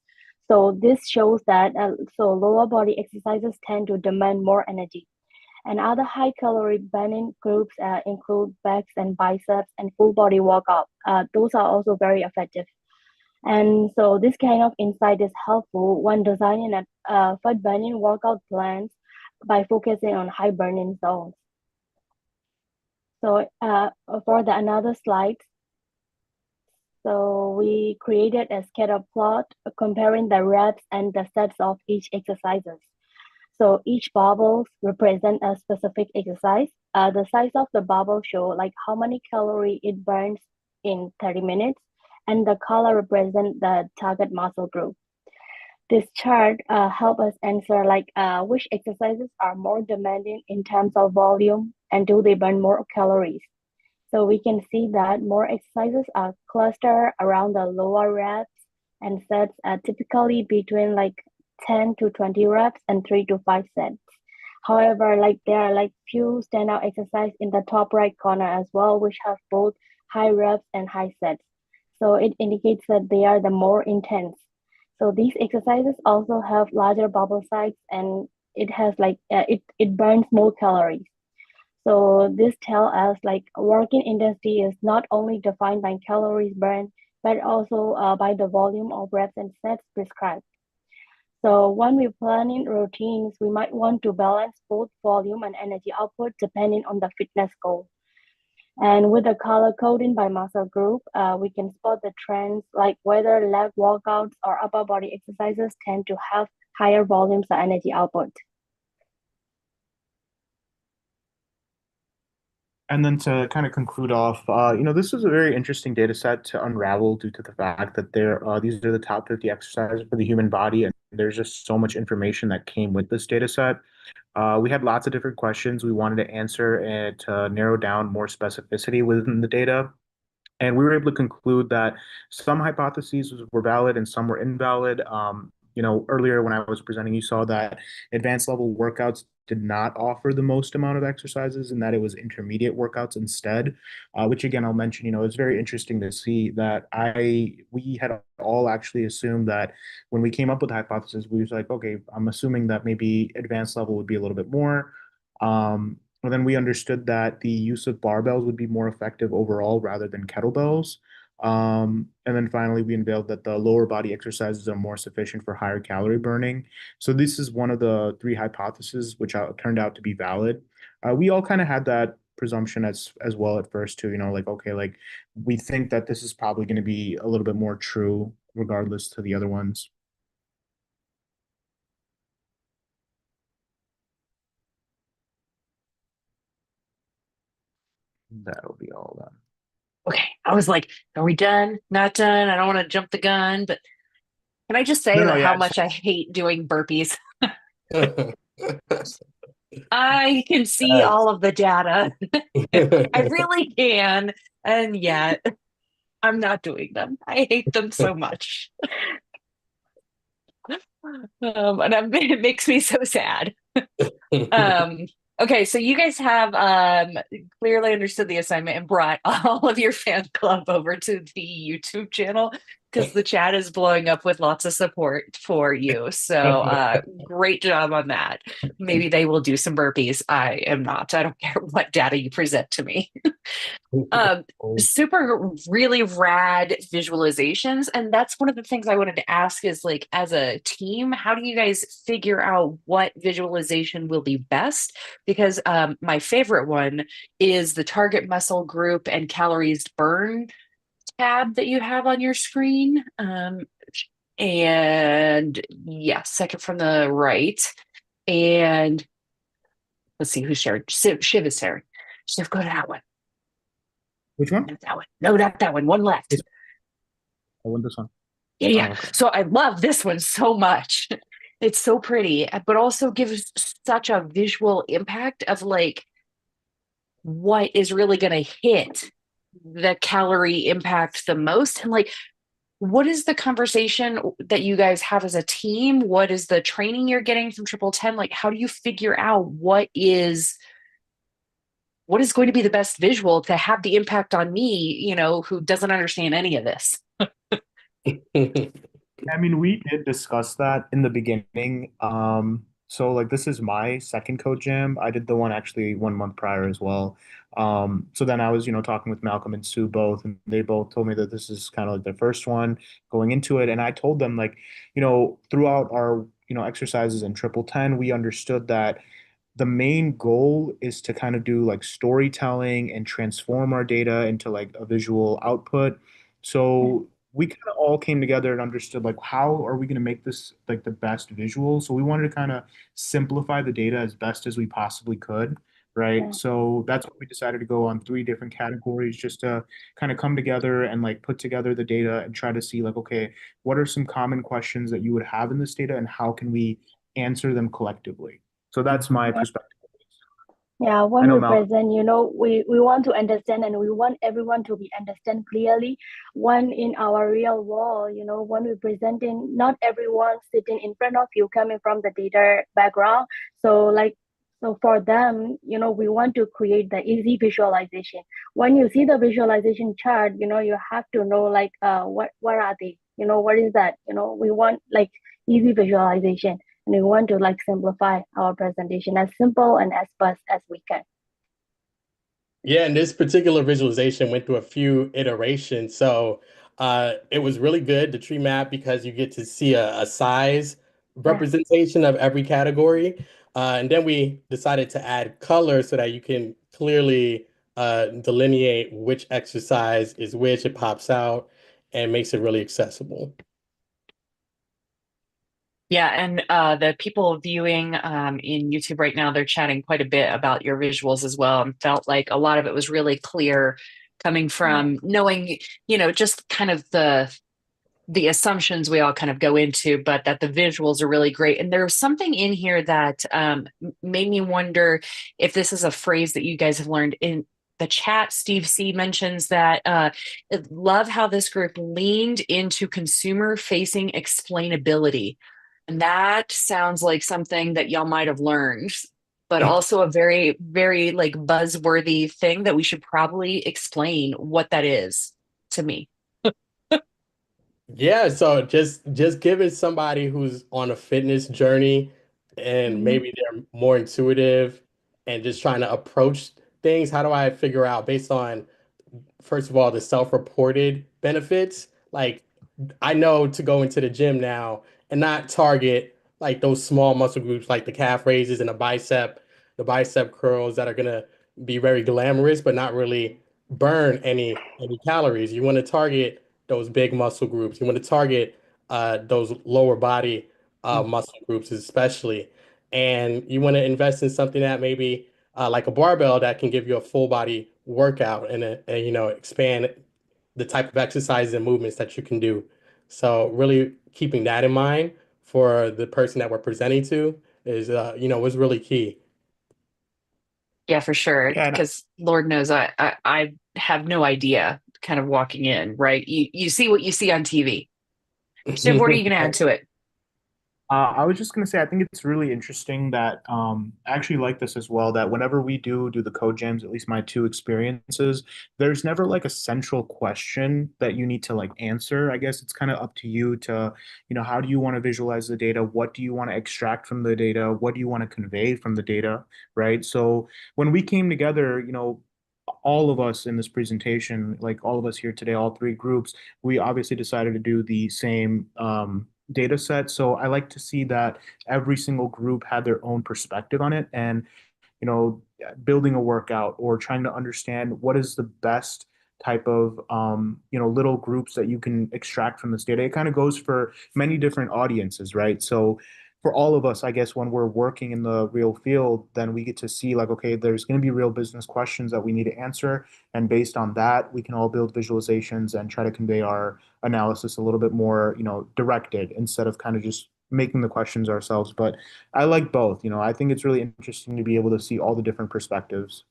J: So this shows that so lower body exercises tend to demand more energy. And other high calorie burning groups include backs and biceps and full body workout. Those are also very effective. And so this kind of insight is helpful when designing a fat burning workout plans by focusing on high burning zones. So for the another slide, so we created a scatter plot comparing the reps and the sets of each exercises. So each bubble represents a specific exercise. The size of the bubble show like how many calories it burns in 30 minutes, and the color represents the target muscle group. This chart help us answer like which exercises are more demanding in terms of volume and do they burn more calories. So we can see that more exercises are clustered around the lower reps and sets are typically between like 10 to 20 reps and 3 to 5 sets. However, like there are like few standout exercise in the top right corner as well, which have both high reps and high sets. So it indicates that they are the more intense. So these exercises also have larger bubble size and it has like it burns more calories. So this tells us like working intensity is not only defined by calories burned, but also by the volume of reps and sets prescribed. So when we're planning routines, we might want to balance both volume and energy output depending on the fitness goal. And with the color coding by muscle group, we can spot the trends like whether leg workouts or upper body exercises tend to have higher volumes of energy output.
I: And then to kind of conclude off, this was a very interesting data set to unravel due to the fact that these are the top 50 exercises for the human body, and there's just so much information that came with this data set. We had lots of different questions we wanted to answer and to narrow down more specificity within the data. And we were able to conclude that some hypotheses were valid and some were invalid. Earlier when I was presenting, you saw that advanced level workouts did not offer the most amount of exercises and that it was intermediate workouts instead, which again, I'll mention, it's very interesting to see that we had all actually assumed that when we came up with the hypothesis, we was like, okay, I'm assuming that maybe advanced level would be a little bit more. And then we understood that the use of barbells would be more effective overall rather than kettlebells. And then finally, we unveiled that the lower body exercises are more sufficient for higher calorie burning. So this is one of the three hypotheses which turned out to be valid. We all kind of had that presumption as well at first too, like, okay, like we think that this is probably going to be a little bit more true regardless to the other ones. That'll be all done.
A: Okay. I was like, are we done? Not done. I don't want to jump the gun, but can I just say how much I hate doing burpees? I can see all of the data. I really can. And yet I'm not doing them. I hate them so much. It makes me so sad. Okay, so you guys have clearly understood the assignment and brought all of your fan club over to the YouTube channel because the chat is blowing up with lots of support for you. So great job on that. Maybe they will do some burpees. I am not. I don't care what data you present to me. Super really rad visualizations, and that's one of the things I wanted to ask is like, as a team, how do you guys figure out what visualization will be best? Because my favorite one is the target muscle group and calories burn tab that you have on your screen. And yeah, second from the right. And let's see who shared. Shiv is sharing. Shiv, go to that one.
I: Which one?
A: Not that one. No, not that one. One left.
I: I want this one.
A: Yeah.
I: Oh, okay.
A: So I love this one so much. It's so pretty, but also gives such a visual impact of like what is really going to hit the calorie impact the most. And like what is the conversation that you guys have as a team? What is the training you're getting from TripleTen? Like, how do you figure out what is going to be the best visual to have the impact on me, who doesn't understand any of this?
I: I mean, we did discuss that in the beginning. So like this is my second code jam. I did the one actually 1 month prior as well. So then I was, talking with Malcolm and Sue both, and they both told me that this is kind of like their first one going into it. And I told them like, throughout our, exercises in TripleTen, we understood that the main goal is to kind of do like storytelling and transform our data into like a visual output. So we kind of all came together and understood like how are we going to make this like the best visual. So we wanted to kind of simplify the data as best as we possibly could, right?
J: Yeah.
I: So that's what we decided to go on 3 different categories just to kind of come together and like put together the data and try to see like, okay, what are some common questions that you would have in this data and how can we answer them collectively? So that's my perspective.
J: Yeah,
I: I
J: when
I: know
J: we
I: Malcolm.
J: present, we want to understand and we want everyone to be understand clearly. One in our real world, when we presenting, not everyone sitting in front of you coming from the data background. So for them, we want to create the easy visualization. When you see the visualization chart, you have to know like what are they? What is that? We want like easy visualization. And we want to like simplify our presentation as simple and as fast as we can.
C: Yeah, and this particular visualization went through a few iterations. So it was really good, the tree map, because you get to see a size
J: Yeah.
C: representation of every category. And then we decided to add color so that you can clearly delineate which exercise is which. It pops out and makes it really accessible.
A: Yeah, and the people viewing in YouTube right now, they're chatting quite a bit about your visuals as well, and felt like a lot of it was really clear coming from knowing, just kind of the assumptions we all kind of go into, but that the visuals are really great. And there was something in here that made me wonder if this is a phrase that you guys have learned in the chat. Steve C mentions that love how this group leaned into consumer facing explainability. And that sounds like something that y'all might have learned, but also a very, very like buzzworthy thing that we should probably explain what that is to me.
C: Yeah, so just giving somebody who's on a fitness journey and
J: Mhm.
C: maybe they're more intuitive and just trying to approach things, how do I figure out based on, first of all, the self-reported benefits? Like I know to go into the gym now and not target like those small muscle groups like the calf raises and the bicep curls that are gonna be very glamorous but not really burn any calories. You want to target those big muscle groups. You want to target those lower body muscle groups especially. And you want to invest in something that maybe like a barbell that can give you a full body workout and expand the type of exercises and movements that you can do. So really keeping that in mind for the person that we're presenting to is was really key.
A: Yeah, for sure.
I: Yeah, and
A: Because Lord knows I have no idea kind of walking in, right? You see what you see on TV. Shiv, what are you gonna add to it?
I: I was just going to say, I think it's really interesting that I actually like this as well, that whenever we do the code jams, at least my 2 experiences, there's never like a central question that you need to like answer. I guess it's kind of up to you to, how do you want to visualize the data? What do you want to extract from the data? What do you want to convey from the data, right? So when we came together, all of us in this presentation, like all of us here today, all 3 groups, we obviously decided to do the same data set. So I like to see that every single group had their own perspective on it and, you know, building a workout or trying to understand what is the best type of, little groups that you can extract from this data. It kind of goes for many different audiences, right? So for all of us, I guess when we're working in the real field, then we get to see like, okay, there's going to be real business questions that we need to answer. And based on that, we can all build visualizations and try to convey our analysis a little bit more, directed instead of kind of just making the questions ourselves. But I like both. I think it's really interesting to be able to see all the different perspectives.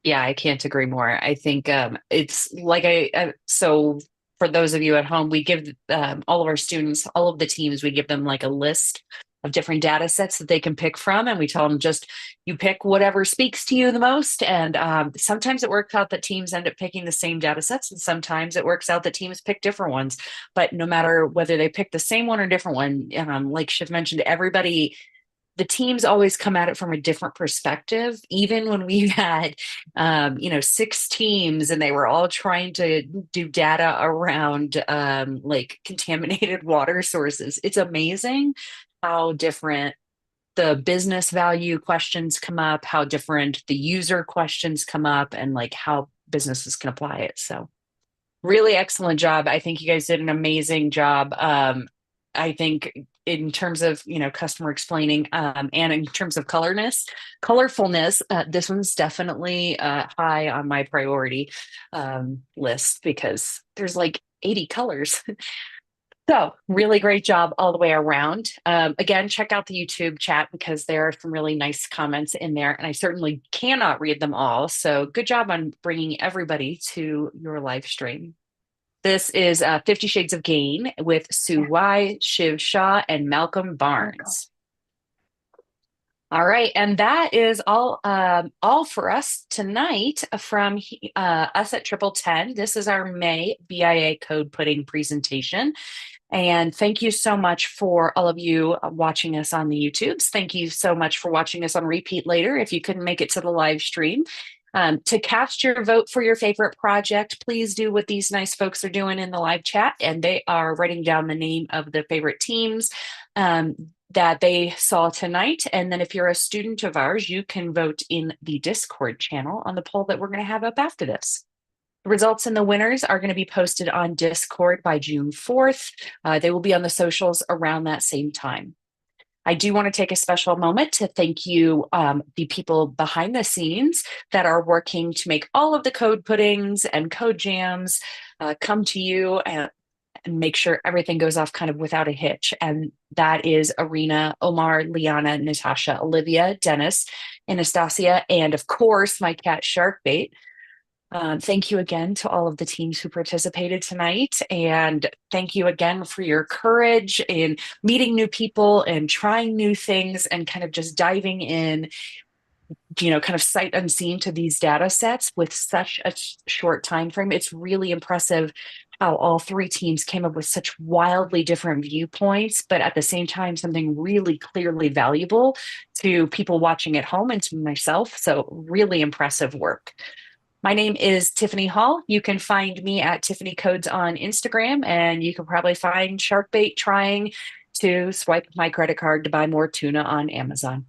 A: Yeah, I can't agree more. I think it's like so for those of you at home, we give all of our students, all of the teams, we give them like a list of different data sets that they can pick from. And we tell them just, you pick whatever speaks to you the most. And sometimes it works out that teams end up picking the same data sets. And sometimes it works out that teams pick different ones. But no matter whether they pick the same one or different one, like Shiv mentioned, the teams always come at it from a different perspective. Even when we had, 6 teams and they were all trying to do data around like contaminated water sources, it's amazing how different the business value questions come up, how different the user questions come up, and like how businesses can apply it. So really excellent job. I think you guys did an amazing job. I think in terms of, customer explaining and in terms of colorfulness, this one's definitely high on my priority list because there's like 80 colors. So really great job all the way around. Again, check out the YouTube chat because there are some really nice comments in there, and I certainly cannot read them all. So good job on bringing everybody to your live stream. This is 50 Shades of Gain with Sue Y, Shiv Shah, and Malcolm Barnes. All right, and that is all for us tonight from us at TripleTen. This is our May BIA Code Pudding presentation. And thank you so much for all of you watching us on the YouTubes. Thank you so much for watching us on repeat later if you couldn't make it to the live stream. To cast your vote for your favorite project, please do what these nice folks are doing in the live chat, and they are writing down the name of the favorite teams that they saw tonight. And then if you're a student of ours, you can vote in the Discord channel on the poll that we're going to have up after this. The results and the winners are going to be posted on Discord by June 4th. They will be on the socials around that same time. I do want to take a special moment to thank you, the people behind the scenes that are working to make all of the code puddings and code jams come to you and make sure everything goes off kind of without a hitch. And that is Arena, Omar, Liana, Natasha, Olivia, Dennis, Anastasia, and of course, my cat Sharkbait. Thank you again to all of the teams who participated tonight. And thank you again for your courage in meeting new people and trying new things and kind of just diving in, kind of sight unseen to these data sets with such a short time frame. It's really impressive how all 3 teams came up with such wildly different viewpoints, but at the same time, something really clearly valuable to people watching at home and to myself. So really impressive work. My name is Tiffany Hall. You can find me at Tiffany Codes on Instagram, and you can probably find Sharkbait trying to swipe my credit card to buy more tuna on Amazon.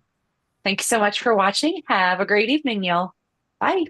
A: Thanks so much for watching. Have a great evening, y'all. Bye.